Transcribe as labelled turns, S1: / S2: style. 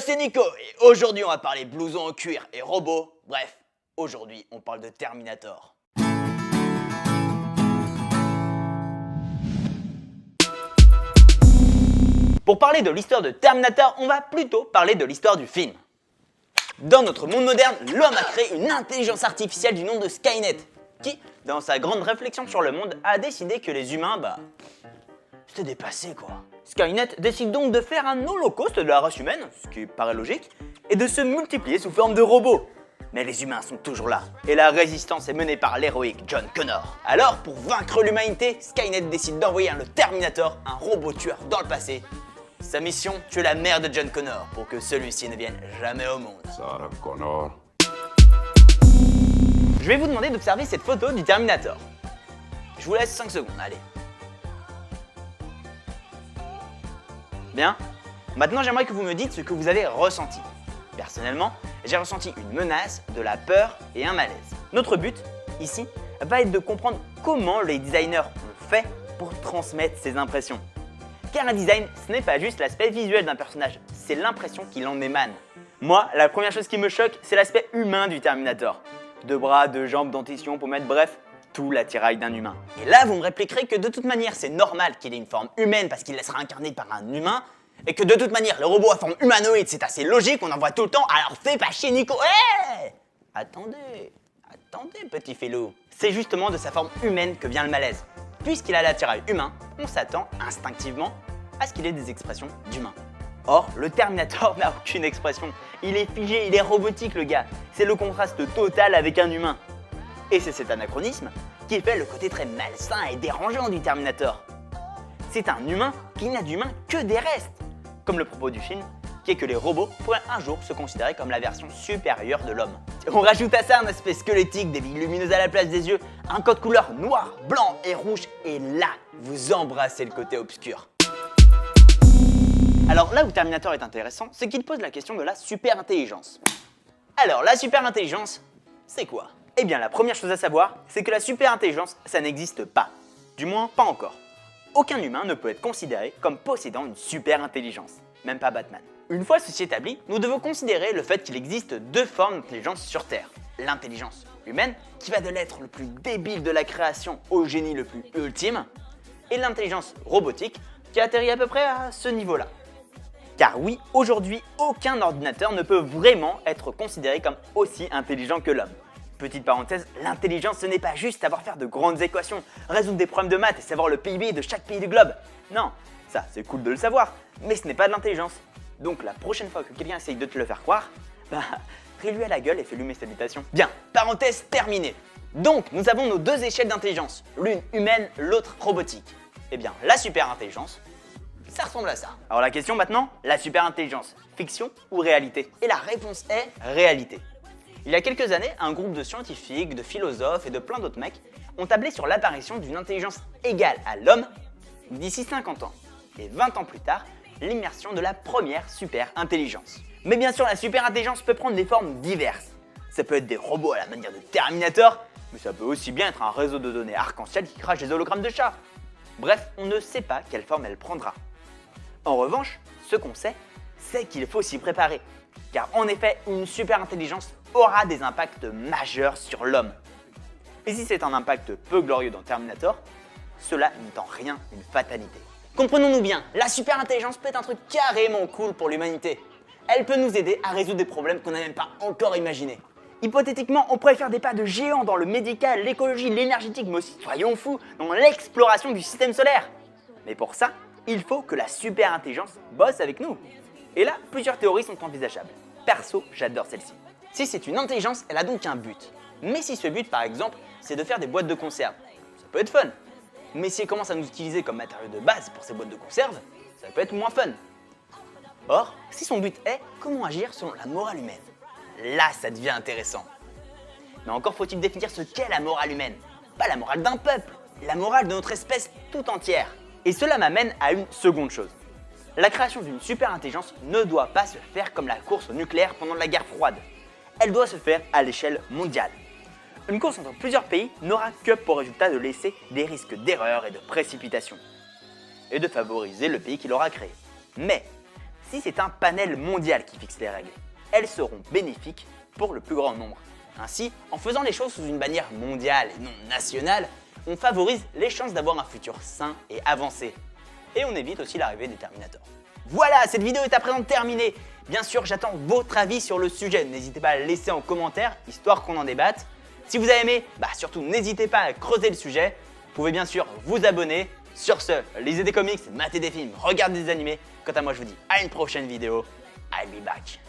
S1: c'est Nico et aujourd'hui on va parler blouson en cuir et robots. Bref, aujourd'hui on parle de Terminator. Pour parler de l'histoire de Terminator, on va plutôt parler de l'histoire du film. Dans notre monde moderne, l'homme a créé une intelligence artificielle du nom de Skynet, qui, dans sa grande réflexion sur le monde, a décidé que les humains, c'était dépassé quoi. Skynet décide donc de faire un holocauste de la race humaine, ce qui paraît logique, et de se multiplier sous forme de robots. Mais les humains sont toujours là, et la résistance est menée par l'héroïque John Connor. Alors, pour vaincre l'humanité, Skynet décide d'envoyer le Terminator, un robot tueur dans le passé. Sa mission, tuer la mère de John Connor pour que celui-ci ne vienne jamais au monde.
S2: Sarah Connor.
S1: Je vais vous demander d'observer cette photo du Terminator. Je vous laisse 5 secondes, allez. Bien. Maintenant, j'aimerais que vous me dites ce que vous avez ressenti. Personnellement, j'ai ressenti une menace, de la peur et un malaise. Notre but, ici, va être de comprendre comment les designers ont fait pour transmettre ces impressions. Car un design, ce n'est pas juste l'aspect visuel d'un personnage, c'est l'impression qu'il en émane. Moi, la première chose qui me choque, c'est l'aspect humain du Terminator. 2 bras, 2 jambes, dentition, pommettes, bref, tout l'attirail d'un humain. Et là, vous me répliquerez que de toute manière, c'est normal qu'il ait une forme humaine parce qu'il laissera incarner par un humain, et que de toute manière, le robot à forme humanoïde, c'est assez logique, on en voit tout le temps, alors fais pas chier Nico. Hey, attendez, petit filou. C'est justement de sa forme humaine que vient le malaise. Puisqu'il a l'attirail humain, on s'attend instinctivement à ce qu'il ait des expressions d'humain. Or, le Terminator n'a aucune expression. Il est figé, il est robotique le gars. C'est le contraste total avec un humain. Et c'est cet anachronisme qui fait le côté très malsain et dérangeant du Terminator. C'est un humain qui n'a d'humain que des restes. Comme le propos du film, qui est que les robots pourraient un jour se considérer comme la version supérieure de l'homme. On rajoute à ça un aspect squelettique, des billes lumineuses à la place des yeux, un code couleur noir, blanc et rouge, et là, vous embrassez le côté obscur. Alors là où Terminator est intéressant, c'est qu'il pose la question de la super-intelligence. Alors la super-intelligence, c'est quoi? Eh bien la première chose à savoir, c'est que la super-intelligence, ça n'existe pas. Du moins, pas encore. Aucun humain ne peut être considéré comme possédant une super-intelligence, même pas Batman. Une fois ceci établi, nous devons considérer le fait qu'il existe 2 formes d'intelligence sur Terre. L'intelligence humaine, qui va de l'être le plus débile de la création au génie le plus ultime, et l'intelligence robotique, qui atterrit à peu près à ce niveau-là. Car oui, aujourd'hui, aucun ordinateur ne peut vraiment être considéré comme aussi intelligent que l'homme. Petite parenthèse, l'intelligence ce n'est pas juste savoir faire de grandes équations, résoudre des problèmes de maths et savoir le PIB de chaque pays du globe. Non, ça c'est cool de le savoir, mais ce n'est pas de l'intelligence. Donc la prochaine fois que quelqu'un essaye de te le faire croire, ris-lui à la gueule et fais-lui mes salutations. Bien, parenthèse terminée. Donc nous avons nos 2 échelles d'intelligence, l'une humaine, l'autre robotique. Eh bien, la super-intelligence, ça ressemble à ça. Alors la question maintenant, la super-intelligence, fiction ou réalité? Et la réponse est réalité. Il y a quelques années, un groupe de scientifiques, de philosophes et de plein d'autres mecs ont tablé sur l'apparition d'une intelligence égale à l'homme d'ici 50 ans. Et 20 ans plus tard, l'immersion de la première super-intelligence. Mais bien sûr, la super-intelligence peut prendre des formes diverses. Ça peut être des robots à la manière de Terminator, mais ça peut aussi bien être un réseau de données arc-en-ciel qui crache des hologrammes de chats. Bref, on ne sait pas quelle forme elle prendra. En revanche, ce qu'on sait, c'est qu'il faut s'y préparer. Car en effet, une super-intelligence aura des impacts majeurs sur l'homme. Et si c'est un impact peu glorieux dans Terminator, cela n'est en rien une fatalité. Comprenons-nous bien, la super-intelligence peut être un truc carrément cool pour l'humanité. Elle peut nous aider à résoudre des problèmes qu'on n'a même pas encore imaginés. Hypothétiquement, on pourrait faire des pas de géant dans le médical, l'écologie, l'énergétique, mais aussi, soyons fous, dans l'exploration du système solaire. Mais pour ça, il faut que la super-intelligence bosse avec nous. Et là, plusieurs théories sont envisageables. Perso, j'adore celle-ci. Si c'est une intelligence, elle a donc un but. Mais si ce but, par exemple, c'est de faire des boîtes de conserve, ça peut être fun. Mais si elle commence à nous utiliser comme matériau de base pour ces boîtes de conserve, ça peut être moins fun. Or, si son but est comment agir selon la morale humaine, là ça devient intéressant. Mais encore faut-il définir ce qu'est la morale humaine. Pas la morale d'un peuple, la morale de notre espèce tout entière. Et cela m'amène à une seconde chose. La création d'une super-intelligence ne doit pas se faire comme la course au nucléaire pendant la guerre froide. Elle doit se faire à l'échelle mondiale. Une course entre plusieurs pays n'aura que pour résultat de laisser des risques d'erreur et de précipitation, et de favoriser le pays qui l'aura créé. Mais Si c'est un panel mondial qui fixe les règles, elles seront bénéfiques pour le plus grand nombre. Ainsi, en faisant les choses sous une bannière mondiale et non nationale, on favorise les chances d'avoir un futur sain et avancé. Et on évite aussi l'arrivée des Terminators. Voilà, cette vidéo est à présent terminée. Bien sûr, j'attends votre avis sur le sujet. N'hésitez pas à le laisser en commentaire, histoire qu'on en débatte. Si vous avez aimé, surtout n'hésitez pas à creuser le sujet. Vous pouvez bien sûr vous abonner. Sur ce, lisez des comics, matez des films, regardez des animés. Quant à moi, je vous dis à une prochaine vidéo. I'll be back.